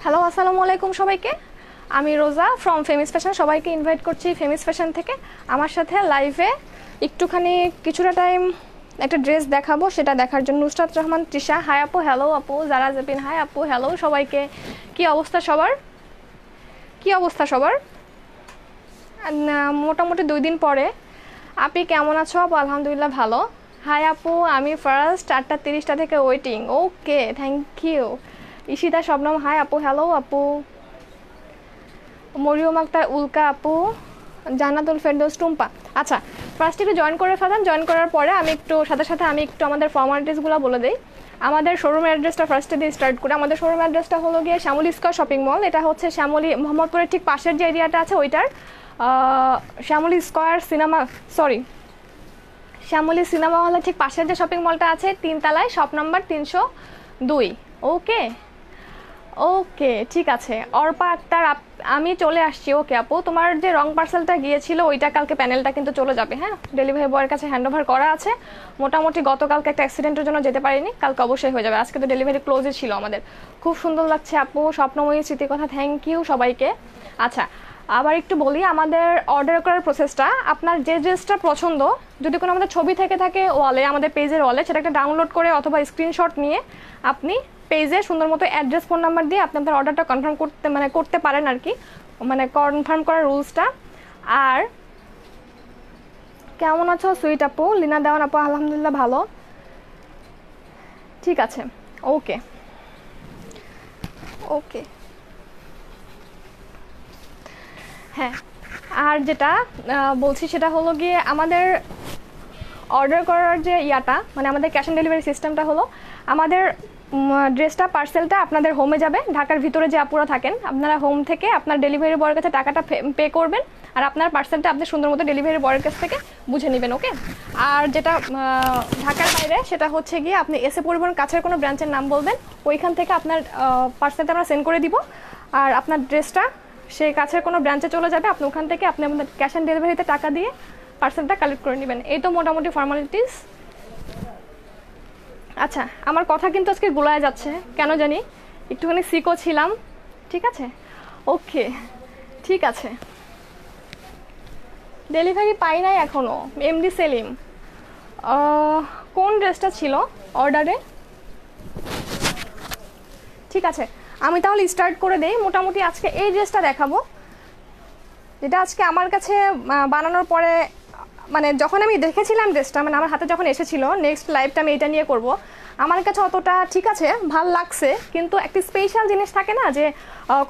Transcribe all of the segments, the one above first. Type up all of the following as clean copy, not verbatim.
Hello আসসালামু আলাইকুম সবাইকে। আমি রোজা ফ্রম ফেমিস ফ্যাশন, সবাইকে ইনভাইট করছি ফেমিস ফ্যাশন থেকে। আমার সাথে লাইভে একটুখানি কিছুটা টাইম একটা ড্রেস দেখাবো, সেটা দেখার জন্য নুসরাত রহমান তৃষা, হাই আপু, হ্যালো আপু, জারা জেপিন, হাই আপু, হ্যালো সবাইকে। কি অবস্থা সবার? মোটামুটি 2 দিন পরে। আপনি কেমন আছো আপু? আলহামদুলিল্লাহ ভালো। হাই আপু, আমি ফার্স্ট 8:30 থেকে waiting. Okay, thank you. Ishita Shabnam, hi আপু, হ্যালো আপু। মরিয়ম আক্তার উল্কা আপু, জান্নাতুল ফেরদৌস টুম্পা। আচ্ছা, ফার্স্ট একটু জয়েন করে ফেলেন। জয়েন করার পরে আমি একটু সাথে আমি একটু আমাদের ফর্মালিটিসগুলো বলে দিই। আমাদের শোরুম অ্যাড্রেসটা ফার্স্টে দিয়ে স্টার্ট করি। আমাদের শোরুম অ্যাড্রেসটা হলো গিয়ে শ্যামলী স্কয়ার শপিং মল। এটা হচ্ছে শ্যামলী মোহাম্মদপুরের ঠিক পাশের যে এরিয়াটা আছে ওইটার শ্যামলী সিনেমা হলের ঠিক পাশের যে শপিং মলটা আছে 3 তলায়, শপ নাম্বার 302। ওকে ঠিক আছে। অর্পা আক্তার, আমি চলে আসছি। ওকে আপু, তোমার যে রং পার্সেলটা গিয়েছিল ওইটা কালকে প্যানেলটা কিন্তু চলে যাবে। হ্যাঁ, ডেলিভারি বয়ের কাছে হ্যান্ডওভার করা আছে। মোটামুটি গতকালকে একটা অ্যাক্সিডেন্টের জন্য যেতে পারিনি, কালকে অবশ্যই হয়ে যাবে। আজকে তো ডেলিভারি ক্লোজই ছিল আমাদের। খুব সুন্দর লাগছে আপু, স্বপ্নময়ী স্মৃতির কথা। থ্যাংক ইউ সবাইকে। আচ্ছা, আবার একটু বলি আমাদের অর্ডার করার প্রসেসটা। আপনার যে ড্রেসটা পছন্দ, যদি কোনো আমাদের ছবি থেকে থাকে ওয়ালে, আমাদের পেজের ওয়ালে, সেটা একটা ডাউনলোড করে অথবা স্ক্রিনশট নিয়ে আপনি পেজে সুন্দর মতো অ্যাড্রেস, ফোন নাম্বার দিয়ে আপনি আপনার অর্ডারটা কনফার্ম করতে পারেন আর কি, কনফার্ম করার রুলসটা। আর কেমন আছো সুইট আপু? লিনা দেওয়ান আপু, আলহামদুলিল্লাহ ভালো। ঠিক আছে, ওকে। হ্যাঁ, আর যেটা বলছি সেটা হলো গিয়ে আমাদের অর্ডার করার যে আমাদের ক্যাশ অন ডেলিভারি সিস্টেমটা হলো, আমাদের ড্রেসটা পার্সেলটা আপনাদের হোমে যাবে। ঢাকার ভিতরে যে আপুরা থাকেন, আপনারা হোম থেকে আপনার ডেলিভারি বয়ের কাছে টাকাটা পে করবেন, আর আপনার পার্সেলটা আপনি সুন্দর মতো ডেলিভারি বয়ের কাছ থেকে বুঝে নেবেন। ওকে। আর যেটা ঢাকার বাইরে, সেটা হচ্ছে গিয়ে আপনি এসে পরিবহন কাছের কোনো ব্রাঞ্চের নাম বলবেন, ওইখান থেকে আপনার পার্সেলটা আমরা সেন্ড করে দিব, আর আপনার ড্রেসটা সেই কাছের কোনো ব্রাঞ্চে চলে যাবে। আপনি ওখান থেকে আপনি আমাদের ক্যাশ অন ডেলিভারিতে টাকা দিয়ে পার্সেলটা কালেক্ট করে নেবেন। এই তো মোটামুটি ফর্মালিটিস। আচ্ছা, আমার কথা কিন্তু আজকে গোলায় যাচ্ছে কেন জানি, একটুখানি সিকো ছিলাম। ঠিক আছে, ওকে ঠিক আছে। ডেলিভারি পাই নাই এখনও। এমডি সেলিম, কোন ড্রেসটা ছিল অর্ডারে? ঠিক আছে, আমি তাহলে স্টার্ট করে দেই। মোটামুটি আজকে এই ড্রেসটা দেখাবো, যেটা আজকে আমার কাছে বানানোর পরে, যখন আমি দেখেছিলাম ড্রেসটা, আমার হাতে যখন এসেছিল, নেক্সট লাইভটা আমি এটা নিয়ে করব, আমার কাছে অতটা ঠিক আছে ভাল লাগছে, কিন্তু একটা স্পেশাল জিনিস থাকে না, যে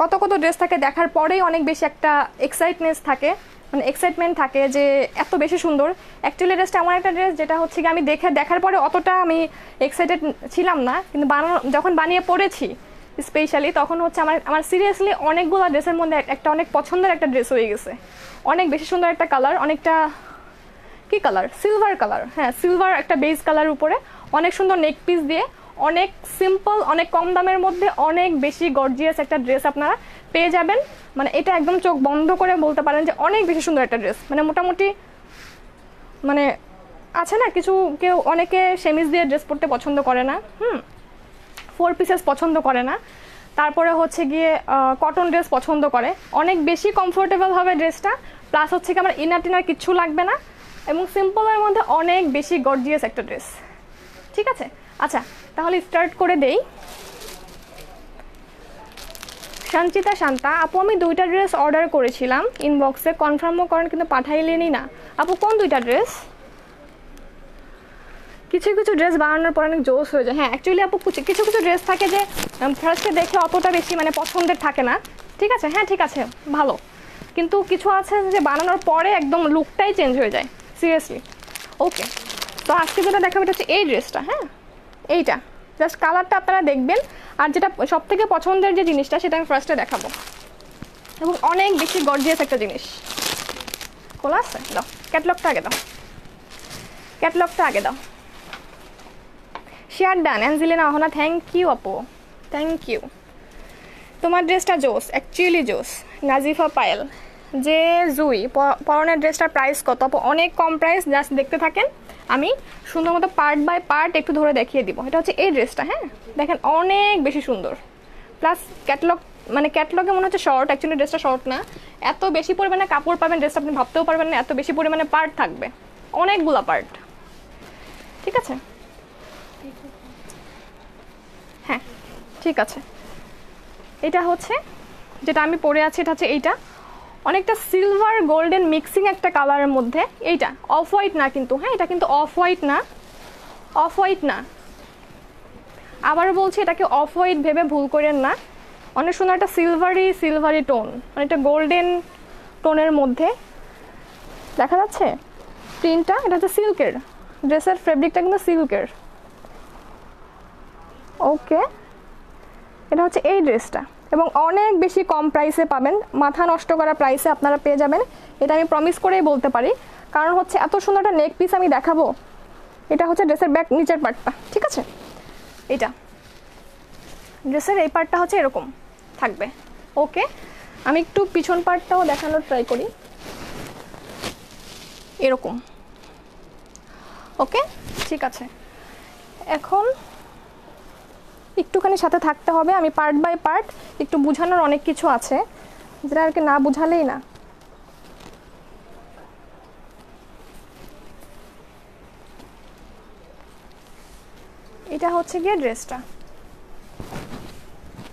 কত ড্রেস থাকে দেখার পরেই অনেক বেশি একটা এক্সাইটমেন্ট থাকে যে এত বেশি সুন্দর। অ্যাকচুয়ালি ড্রেসটা এমন একটা ড্রেস যেটা হচ্ছে কি আমি দেখার পরে অতটা আমি এক্সাইটেড ছিলাম না, কিন্তু যখন বানিয়ে পড়েছি স্পেশালি, তখন হচ্ছে আমার সিরিয়াসলি অনেকগুলো ড্রেসের মধ্যে একটা অনেক পছন্দের একটা ড্রেস হয়ে গেছে। অনেক বেশি সুন্দর একটা কালার, অনেকটা কি কালার, সিলভার কালার। হ্যাঁ, সিলভার একটা বেস কালার উপরে অনেক সুন্দর নেক পিস দিয়ে, অনেক সিম্পল, অনেক কম দামের মধ্যে অনেক বেশি গর্জিয়াস একটা ড্রেস আপনারা পেয়ে যাবেন। এটা একদম চোখ বন্ধ করে বলতে পারেন যে অনেক বেশি সুন্দর একটা ড্রেস। মোটামুটি আছে না কিছু, অনেকে সেমিজ দিয়ে ড্রেস পরতে পছন্দ করে না, 4 পিসেস পছন্দ করে না, তারপরে হচ্ছে গিয়ে কটন ড্রেস পছন্দ করে। অনেক বেশি কমফোর্টেবল হবে ড্রেসটা, প্লাস হচ্ছে কি আমার ইনার টিনার কিচ্ছু লাগবে না, এবং সিম্পলের মধ্যে অনেক বেশি গর্জিয়াস একটা ড্রেস। ঠিক আছে, আচ্ছা তাহলে স্টার্ট করে দেই। সঞ্চিতা শান্তা আপু, আমি 2টা ড্রেস অর্ডার করেছিলাম ইনবক্সে, কনফার্মও করেন কিন্তু পাঠাইলেনই না। আপু কোন 2টা ড্রেস? কিছু ড্রেস বানানোর পর অনেক জোস হয়ে যায়। হ্যাঁ, অ্যাকচুয়ালি আপু কিছু ড্রেস থাকে যে ফার্স্টে দেখে অতটা বেশি পছন্দের থাকে না। ঠিক আছে, হ্যাঁ ঠিক আছে, ভালো। কিন্তু কিছু আছে যে বানানোর পরে একদম লুকটাই চেঞ্জ হয়ে যায়, সিরিয়াসলি। ওকে, তো আজকে যেটা দেখাবো এটা হচ্ছে এই ড্রেসটা। হ্যাঁ, এইটা জাস্ট কালারটা আপনারা দেখবেন, আর যেটা সব থেকে পছন্দের যে জিনিসটা সেটা আমি ফার্স্টে দেখাবো, এবং অনেক বেশি গর্জিয়াস একটা জিনিস। খোলা আছে? দাও ক্যাটলগটা আগে দাও। Share done. Angelina Ahona, thank you আপু, থ্যাংক ইউ। তোমার ড্রেসটা জোস, অ্যাকচুয়ালি জোস। নাজিফা পায়েল, যে জুই পরনের ড্রেসটার প্রাইস কত? আপু অনেক কম প্রাইস, জাস্ট দেখতে থাকেন, আমি সুন্দর মতো পার্ট বাই পার্ট একটু ধরে দেখিয়ে দিব। এটা হচ্ছে এই ড্রেসটা। হ্যাঁ, দেখেন অনেক বেশি সুন্দর, প্লাস ক্যাটালগ মানে ক্যাটলগে মনে হচ্ছে শর্ট, অ্যাকচুয়ালি ড্রেসটা শর্ট না। এত বেশি পরিমাণে কাপড় পাবেন, ড্রেসটা আপনি ভাবতেও পারবেন না, এত বেশি পরিমাণে পার্ট থাকবে, অনেকগুলা পার্ট। ঠিক আছে, হ্যাঁ ঠিক আছে। এটা হচ্ছে যেটা আমি পরে আছি, এটা হচ্ছে এইটা, অনেকটা সিলভার গোল্ডেন মিক্সিং একটা কালারের মধ্যে। এইটা অফ হোয়াইট না কিন্তু, হ্যাঁ এটা কিন্তু অফ হোয়াইট না, অফ হোয়াইট না, আবার বলছি এটাকে অফ হোয়াইট ভেবে ভুল করেন না। অনেক সুন্দর একটা সিলভারি টোন, অনেকটা গোল্ডেন টোনের মধ্যে দেখা যাচ্ছে প্রিন্টটা। এটা হচ্ছে সিল্কের, ড্রেসের ফেব্রিকটা কিন্তু সিল্কের। ওকে, এটা হচ্ছে এই ড্রেসটা, এবং অনেক বেশি কম প্রাইসে পাবেন, মাথা নষ্ট করা প্রাইসে আপনারা পেয়ে যাবেন, এটা আমি প্রমিস করেই বলতে পারি। কারণ হচ্ছে এত সুন্দর একটা নেক পিস আমি দেখাবো। এটা হচ্ছে ড্রেসের ব্যাক নিচের পার্টটা, ঠিক আছে, এটা ড্রেসের এই পার্টটা হচ্ছে এরকম থাকবে। ওকে, আমি একটু পিছন পার্টটাও দেখানোর ট্রাই করি, এরকম। ওকে ঠিক আছে, এখন একটুখানি সাথে থাকতে হবে, আমি পার্ট বাই পার্ট একটু বোঝানোর অনেক কিছু আছে, যেটা আর কি না বোঝালেই না। এটা হচ্ছে গিয়ে ড্রেসটা,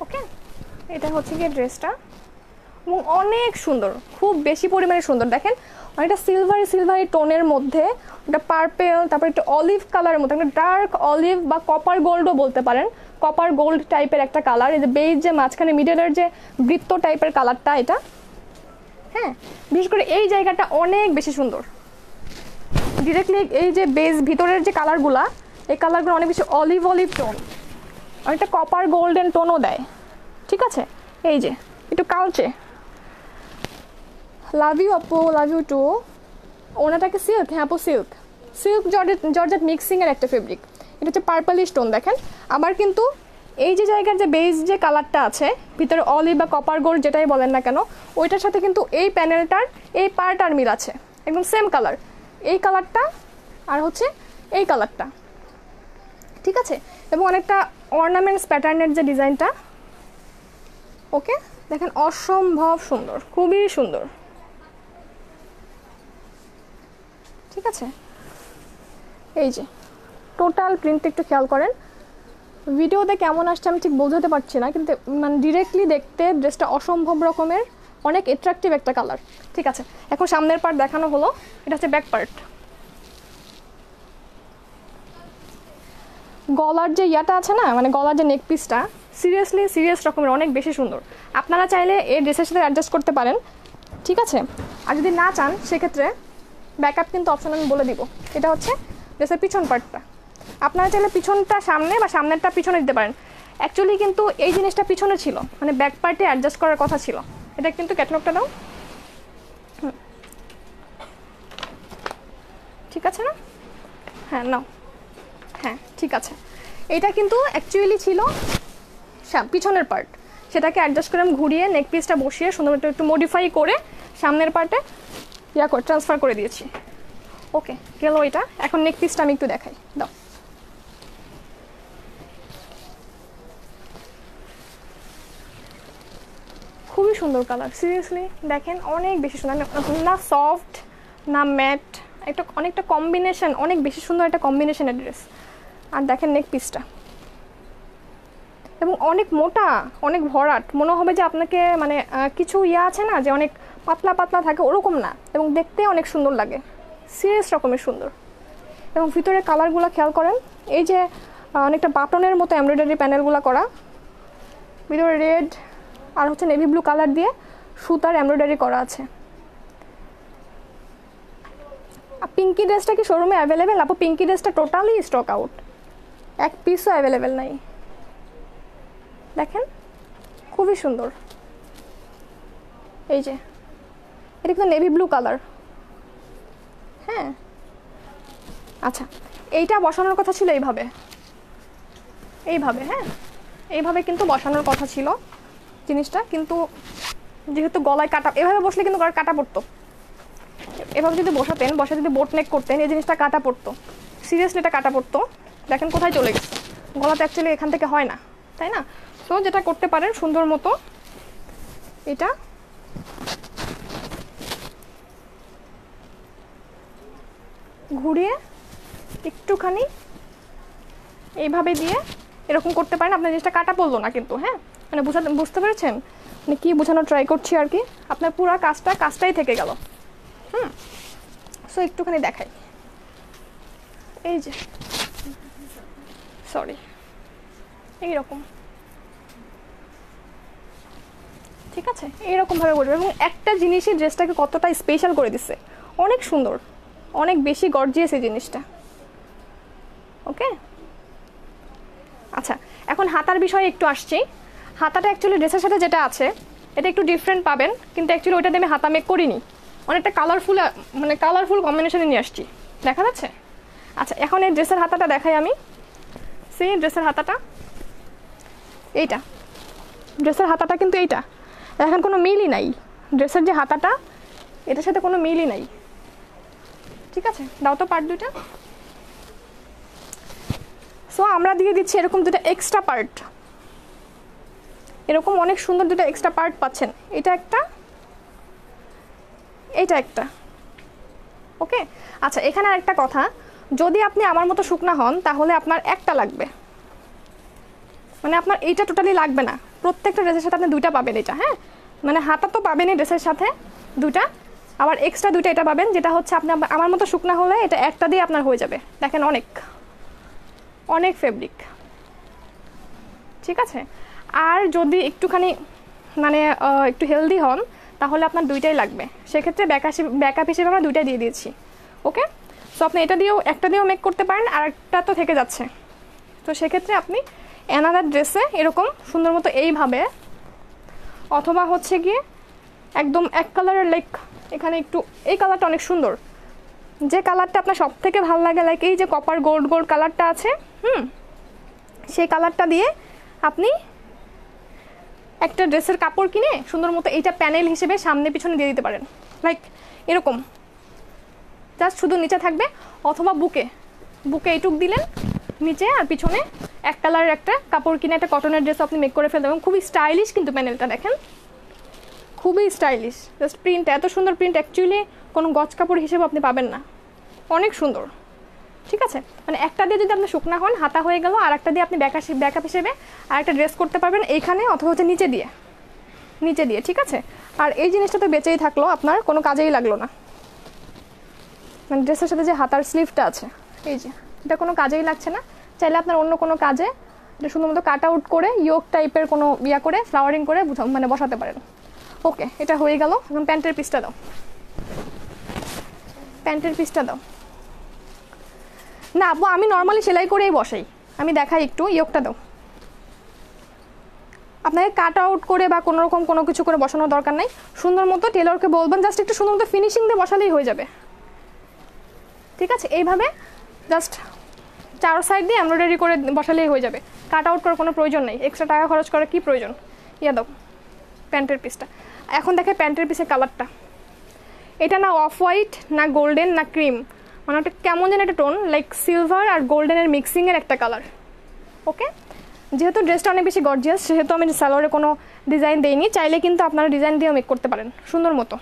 ওকে, এটা হচ্ছে গিয়ে ড্রেসটা, এবং অনেক সুন্দর, খুব বেশি পরিমাণে সুন্দর। দেখেন অনেকটা সিলভারি টোনের মধ্যে, ওটা পার্পেল, তারপর একটু অলিভ কালারের মধ্যে, একটা ডার্ক অলিভ বা কপার গোল্ডও বলতে পারেন, কপার গোল্ড টাইপের একটা কালার। এই যে বেজ যে মাঝখানে মিডলের যে বৃত্ত টাইপের কালারটা, এটা হ্যাঁ বিশেষ করে এই জায়গাটা অনেক বেশি সুন্দর। ডিরেক্টলি এই যে বেজ ভিতরের যে কালারগুলা, এই কালারগুলো অনেক বেশি অলিভ টোন, অনেকটা কপার গোল্ডেন টোনও দেয়। ঠিক আছে, এই যে একটু কালচে, লাভ ইউ আপু, লাভ ইউ টু। ওনাটাকে সিল্ক, হ্যাঁ আপু সিল্ক জর্জেট মিক্সিংয়ের একটা ফেব্রিক। এটা হচ্ছে পার্পলিশ টোন। দেখেন আবার কিন্তু এই যে জায়গার যে বেজ যে কালারটা আছে ভিতরে অলিভ বা কপার গোল্ড যেটাই বলেন না কেন, ওইটার সাথে কিন্তু এই প্যানেলটার এই পার্টার মিল আছে, একদম সেম কালার, এই কালারটা আর হচ্ছে এই কালারটা। ঠিক আছে, এবং অনেকটা অর্নামেন্টস প্যাটার্নের যে ডিজাইনটা, ওকে দেখেন অসম্ভব সুন্দর, খুবই সুন্দর। ঠিক আছে, এই যে টোটাল প্রিন্ট একটু খেয়াল করেন, ভিডিওতে কেমন আসছে আমি ঠিক বোঝাতে পারছি না, কিন্তু মানে ডিরেক্টলি দেখতে ড্রেসটা অসম্ভব রকমের অনেক অ্যাট্রাকটিভ একটা কালার। ঠিক আছে, এখন সামনের পার্ট দেখানো হলো, এটা হচ্ছে ব্যাক পার্ট। গলার যে ইয়াটা আছে না, মানে গলার যে নেক পিসটা সিরিয়াস রকমের অনেক বেশি সুন্দর। আপনারা চাইলে এই ড্রেসের সাথে অ্যাডজাস্ট করতে পারেন। ঠিক আছে, আর যদি না চান সেক্ষেত্রে ব্যাকআপ কিন্তু অপশন আমি বলে দিব। এটা হচ্ছে ড্রেসের পিছন পার্টটা, আপনারা চাইলে পিছনটা সামনে বা সামনেরটা পিছনে দিতে পারেন। অ্যাকচুয়ালি কিন্তু এই জিনিসটা পিছনে ছিল, মানে ব্যাক পার্টে অ্যাডজাস্ট করার কথা ছিল। এটা কিন্তু ক্যাটালগটা দাও, ঠিক আছে না, হ্যাঁ নাও, হ্যাঁ ঠিক আছে। এটা কিন্তু অ্যাকচুয়ালি ছিল পিছনের পার্ট, সেটাকে অ্যাডজাস্ট করে আমি ঘুরিয়ে নেক পিসটা বসিয়ে সুন্দর একটু মডিফাই করে সামনের পার্টে ট্রান্সফার করে দিয়েছি। ওকে গেল এটা, এখন নেক পিসটা আমি একটু দেখাই, দাও। খুবই সুন্দর কালার, সিরিয়াসলি দেখেন অনেক বেশি সুন্দর, না সফট না ম্যাট, একটা অনেকটা কম্বিনেশন, অনেক বেশি সুন্দর একটা কম্বিনেশনের ড্রেস। আর দেখেন নেক পিসটা, এবং অনেক মোটা, অনেক ভরাট, মনে হবে যে আপনাকে মানে কিছু ইয়া আছে না যে অনেক পাতলা থাকে, ওরকম না, এবং দেখতে অনেক সুন্দর লাগে, সিরিয়াস রকমের সুন্দর। এবং ভিতরে কালারগুলো খেয়াল করেন, এই যে অনেকটা বাটনের মতো এমব্রয়ডারি প্যানেলগুলো করা, ভিতরে রেড আর হচ্ছে নেভি ব্লু কালার দিয়ে সুতার এমব্রয়ডারি করা আছে। পিঙ্কি ড্রেসটা কি শোরুমে অ্যাভেলেবেল? আপু পিঙ্কি ড্রেসটা টোটালি স্টক আউট, এক পিসও অ্যাভেলেবেল নাই। দেখেন খুবই সুন্দর, এই যে এটা কিন্তু নেভি ব্লু কালার। হ্যাঁ আচ্ছা, এইটা বসানোর কথা ছিল এইভাবে, হ্যাঁ এইভাবে কিন্তু বসানোর কথা ছিল জিনিসটা, কিন্তু যেহেতু গলায় কাটা, এভাবে বসলে কিন্তু গলায় কাটা পড়তো, এভাবে যদি বসে যদি বোট নেক করতেন এই জিনিসটা কাটা পড়তো, সিরিয়াসলি এটা কাটা পড়তো। দেখেন কোথায় চলে গেছে, গলাতে অ্যাকচুয়ালি এখান থেকে হয় না, তাই না? তো যেটা করতে পারেন সুন্দর মতো এটা ঘুরিয়ে একটুখানি এইভাবে দিয়ে এরকম করতে পারেন। আপনার জিনিসটা কাটা পড়লো না কিন্তু, হ্যাঁ, মানে বুঝতে পেরেছেন মানে কি বোঝানো ট্রাই করছি আর কি। আপনার পুরো কাজটাই থেকে গেল। সো একটুখানি দেখাই, এই যে সরি এইরকম, ঠিক আছে, এইরকমভাবে করবে এবং একটা জিনিসই ড্রেসটাকে কতটা স্পেশাল করে দিচ্ছে, অনেক সুন্দর, অনেক বেশি গর্জিয়াস এই জিনিসটা। ওকে, আচ্ছা এখন হাতার বিষয়ে একটু আসছি। হাতাটা অ্যাকচুয়ালি ড্রেসের সাথে যেটা আছে এটা একটু ডিফারেন্ট পাবেন, কিন্তু অ্যাকচুয়ালি ওইটাতে আমি হাতা মেক করিনি, অনেকটা কালারফুল কম্বিনেশনে নিয়ে আসছি, দেখা যাচ্ছে। আচ্ছা এখন এই ড্রেসের হাতাটা দেখাই আমি। সেই ড্রেসের হাতাটা এইটা, ড্রেসের হাতাটা কিন্তু এইটা, এখন কোনো মিলই নাই, ড্রেসের যে হাতাটা এটার সাথে কোনো মিলই নাই, ঠিক আছে। দাও তো পার্ট দুইটা। সো আমরা দিয়ে দিচ্ছি এরকম দুটো এক্সট্রা পার্ট, এরকম অনেক সুন্দর দুটো এক্সট্রা পার্ট পাচ্ছেন, এটা একটা, এইটা একটা। ওকে, আচ্ছা এখানে আরেকটা কথা, যদি আপনি আমার মতো শুকনা হন তাহলে আপনার একটা লাগবে, মানে আপনার এইটা টোটালি লাগবে না, প্রত্যেকটা ড্রেসের সাথে আপনি দুইটা পাবেন। এটা হ্যাঁ, মানে হাতা তো পাবেনই ড্রেসের সাথে দুইটা, আবার এক্সট্রা দুইটা এটা পাবেন, যেটা হচ্ছে আপনি আমার মতো শুকনা হলে এটা একটা দিয়ে আপনার হয়ে যাবে। দেখেন অনেক অনেক ফেব্রিক, ঠিক আছে। আর যদি একটুখানি মানে একটু হেলদি হন তাহলে আপনার দুইটাই লাগবে, সেক্ষেত্রে ব্যাকআপ হিসেবে আমরা দুইটাই দিয়ে দিয়েছি। ওকে, সো আপনি এটা দিয়েও একটা দিয়েও মেক করতে পারেন, আর একটা তো থেকে যাচ্ছে, তো সেক্ষেত্রে আপনি অ্যানাদার ড্রেসে এরকম সুন্দর মতো এইভাবে, অথবা হচ্ছে গিয়ে একদম এক কালারের, লাইক এখানে একটু এই কালারটা অনেক সুন্দর, যে কালারটা আপনার সব থেকে ভালো লাগে, লাইক এই যে কপার গোল্ড কালারটা আছে, সেই কালারটা দিয়ে আপনি একটা ড্রেসের কাপড় কিনে সুন্দর মতো এইটা প্যানেল হিসেবে সামনে পিছনে দিয়ে দিতে পারেন, লাইক এরকম জাস্ট শুধু নিচে থাকবে, অথবা বুকে এইটুক দিলেন নিচে, আর পিছনে এক কালারের একটা কাপড় কিনে একটা কটনের ড্রেস আপনি মেক করে ফেলতে পারেন। খুবই স্টাইলিশ কিন্তু প্যানেলটা দেখেন, খুবই স্টাইলিশ, জাস্ট প্রিন্ট, এত সুন্দর প্রিন্ট অ্যাকচুয়ালি কোনো গজ কাপড় হিসেবে আপনি পাবেন না, অনেক সুন্দর, ঠিক আছে। মানে একটা দিয়ে যদি আপনি শুকনা হন হাতা হয়ে গেল, আর একটা দিয়ে আপনি ব্যাকআপ হিসেবে আর একটা ড্রেস করতে পারবেন এইখানে, অথবা হচ্ছে নিচে দিয়ে, ঠিক আছে। আর এই জিনিসটা তো বেঁচেই থাকলো, আপনার কোনো কাজেই লাগলো না, মানে ড্রেসের সাথে যে হাতার স্লিভটা আছে এই যে, এটা কোনো কাজেই লাগছে না। চাইলে আপনার অন্য কোনো কাজে এটা সুন্দর মতো কাট আউট করে ইয়োক টাইপের কোনো করে ফ্লাওয়ারিং করে মানে বসাতে পারেন। ওকে, এটা হয়ে গেল। এখন প্যান্টের পিসটা দাও, না আপু আমি নর্মালি সেলাই করেই বসাই, আমি দেখাই একটু, ইয়োকটা দাও। আপনাকে কাট আউট করে বা কোনো রকম কোনো কিছু করে বসানোর দরকার নাই, সুন্দর মতো টেলরকে বলবেন জাস্ট একটু সুন্দর মতো ফিনিশিং দিয়ে বসালেই হয়ে যাবে, ঠিক আছে। এইভাবে জাস্ট চার সাইড দিয়ে এমব্রয়ডারি করে বসালেই হয়ে যাবে, কাট আউট করার কোনো প্রয়োজন নেই, এক্সট্রা টাকা খরচ করার কি প্রয়োজন। ইয়া দাও প্যান্টের পিসটা। এখন দেখে প্যান্টের পিসের কালারটা, এটা না অফ হোয়াইট, না গোল্ডেন, না ক্রিম, মানে একটা কেমন যেন একটা টোন, লাইক সিলভার আর গোল্ডেনের মিক্সিংয়ের একটা কালার। ওকে, যেহেতু ড্রেসটা অনেক বেশি গর্জিয়াস সেহেতু আমি সালোয়ারে কোনো ডিজাইন দেইনি, চাইলে কিন্তু আপনারা ডিজাইন দিয়েও মেক করতে পারেন সুন্দর মতো,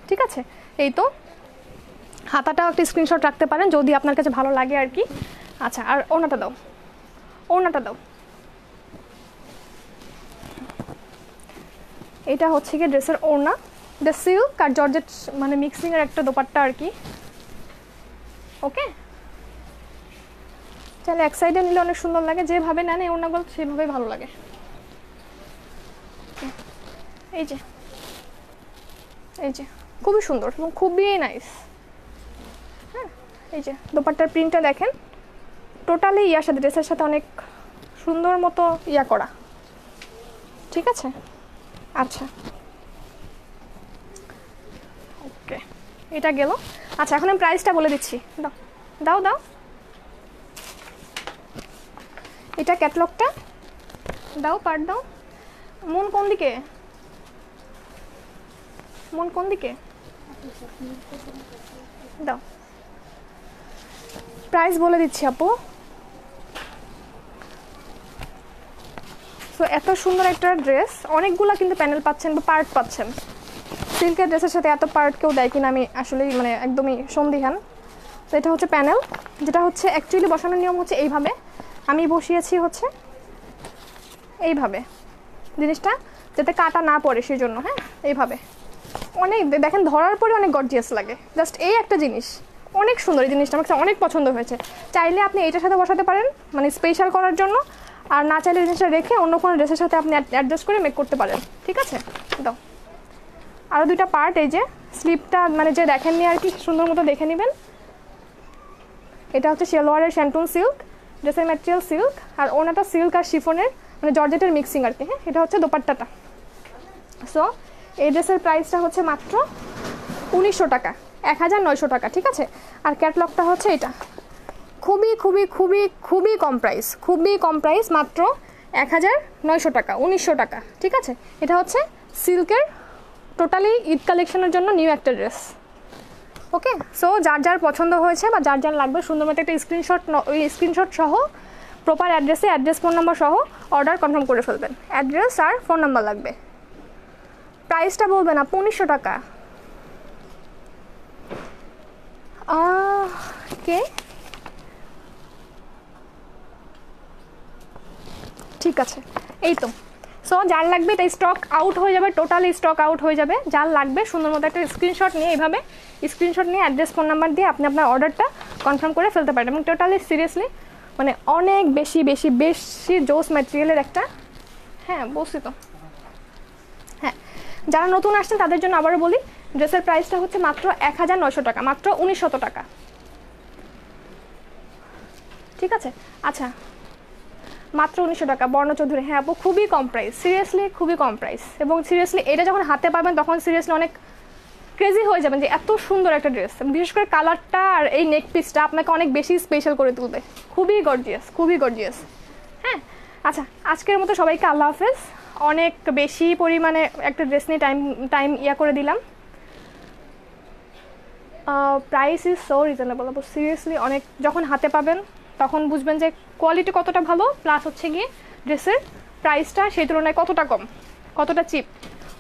ঠিক আছে। এই তো হাতাটাও একটা স্ক্রিনশট রাখতে পারেন যদি আপনার কাছে ভালো লাগে আর কি। আচ্ছা, আর ওড়নাটা দাও, এটা হচ্ছে গিয়ে ড্রেসের ওড়না, এটা সিল্ক আর জর্জেট মানে মিক্সিংয়ের একটা দোপাট্টা আর কি। ওকে, চাইলে এক সাইডে নিলে অনেক সুন্দর লাগে, যেভাবে নেন এই ওড়নাগুলো সেভাবেই ভালো লাগে। এই যে খুবই সুন্দর এবং খুবই নাইস। হ্যাঁ, এই যে দোপাট্টার প্রিন্টটা দেখেন, টোটালি ইয়ার সাথে ড্রেসের সাথে অনেক সুন্দর মতো ইয়া করা, ঠিক আছে। আচ্ছা ওকে, এটা গেল। আচ্ছা এখন আমি প্রাইসটা বলে দিচ্ছি, দাও এটা ক্যাটালগটা দাও, পার্ট দাও। মন কোন দিকে, দাও। প্রাইস বলে দিচ্ছি আপু, সো এত সুন্দর একটা ড্রেস, অনেকগুলো কিন্তু প্যানেল পাচ্ছেন বা পার্ট পাচ্ছেন। সিল্কের ড্রেসের সাথে এত পার্ট কেউ দেয় কিনা আমি আসলেই মানে একদমই সন্দিহান। তো এটা হচ্ছে প্যানেল, যেটা হচ্ছে অ্যাকচুয়ালি বসানোর নিয়ম হচ্ছে এইভাবে, আমি বসিয়েছি হচ্ছে এইভাবে, জিনিসটা যাতে কাটা না পড়ে সেই জন্য। হ্যাঁ, এইভাবে অনেক দেখেন ধরার পরে অনেক গর্জিয়াস লাগে। জাস্ট এই একটা জিনিস অনেক সুন্দর, এই জিনিসটা আমার অনেক পছন্দ হয়েছে। চাইলে আপনি এইটার সাথে বসাতে পারেন মানে স্পেশাল করার জন্য, আর না চাইলে জিনিসটা রেখে অন্য কোনো ড্রেসের সাথে আপনি অ্যাডজাস্ট করে মেক করতে পারেন। ঠিক আছে, দাও আরও দুইটা পার্ট, এই যে স্লিপটা মানে যে দেখেননি আর কি, সুন্দর মতো দেখে নেবেন। এটা হচ্ছে শেলওয়ারের শ্যান্টুন সিল্ক, ড্রেসের ম্যাটেরিয়াল সিল্ক, আর ওনাটা সিল্ক আর শিফনের মানে জর্জেটের মিক্সিং আর কি। হ্যাঁ, এটা হচ্ছে দোপাট্টাটা। সো এই ড্রেসের প্রাইসটা হচ্ছে মাত্র 1900 টাকা, 1900 টাকা। ঠিক আছে, আর ক্যাটলগটা হচ্ছে এটা, খুবই খুবই খুবই খুবই কম প্রাইস, খুবই কম প্রাইস, মাত্র 1900 টাকা, 1900 টাকা। ঠিক আছে, এটা হচ্ছে সিল্কের টোটালি ঈদ কালেকশনের জন্য নিউ একটা ড্রেস। ওকে, সো যার যার পছন্দ হয়েছে বা যার যার লাগবে সুন্দর মতো একটা স্ক্রিনশট সহ প্রপার অ্যাড্রেসে, অ্যাড্রেস ফোন নাম্বার সহ অর্ডার কনফার্ম করে ফেলবেন। অ্যাড্রেস আর ফোন নাম্বার লাগবে। প্রাইসটা বলবেন আপু 1900 টাকা। কে ঠিক আছে, এই তো। সো যার লাগবে এটা স্টক আউট হয়ে যাবে, টোটালি স্টক আউট হয়ে যাবে। যার লাগবে সুন্দর মতো একটা স্ক্রিনশট নিয়ে, এইভাবে স্ক্রিনশট নিয়ে অ্যাড্রেস ফোন নাম্বার দিয়ে আপনি আপনার অর্ডারটা কনফার্ম করে ফেলতে পারেন। এবং টোটালি সিরিয়াসলি মানে অনেক বেশি বেশি বেশি জোস ম্যাটেরিয়ালের একটা, হ্যাঁ বলছি তো। হ্যাঁ, যারা নতুন আসছেন তাদের জন্য আবারও বলি, ড্রেসের প্রাইসটা হচ্ছে মাত্র 1900 টাকা, মাত্র 1900 টাকা। ঠিক আছে, আচ্ছা মাত্র 1900 টাকা বর্ণ চৌধুরী। হ্যাঁ আপু, খুবই কম প্রাইস, সিরিয়াসলি খুবই কম প্রাইস। এবং সিরিয়াসলি এটা যখন হাতে পাবেন তখন সিরিয়াসলি অনেক ক্রেজি হয়ে যাবেন যে এত সুন্দর একটা ড্রেস। বিশেষ করে কালারটা আর এই নেক পিসটা আপনাকে অনেক বেশি স্পেশাল করে তুলবে, খুবই গর্জিয়াস, খুবই গর্জিয়াস। হ্যাঁ, আচ্ছা আজকের মতো সবাইকে আল্লাহ হাফেজ। অনেক বেশি পরিমাণে একটা ড্রেস নিয়ে টাইম করে দিলাম। প্রাইস ইজ সো রিজনেবল আপু, সিরিয়াসলি অনেক, যখন হাতে পাবেন তখন বুঝবেন যে কোয়ালিটি কতটা ভালো, প্লাস হচ্ছে গিয়ে ড্রেসের প্রাইসটা সেই তুলনায় কতটা কম, কতটা চিপ।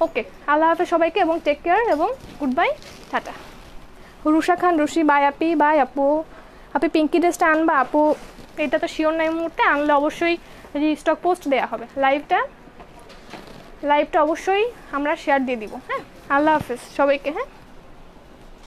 ওকে, আল্লাহ হাফেজ সবাইকে এবং টেক কেয়ার এবং good bye, tata. Rusha Khan Rushi, bye আপি, বাই আপু। আপনি পিঙ্কি ড্রেসটা আনবা আপু? এটা তো শিওর নাই মুহূর্তে, আনলে অবশ্যই রিস্টক পোস্ট দেওয়া হবে। লাইভটা অবশ্যই আমরা শেয়ার দিয়ে দিব। হ্যাঁ, আল্লাহ হাফেজ সবাইকে। হ্যাঁ।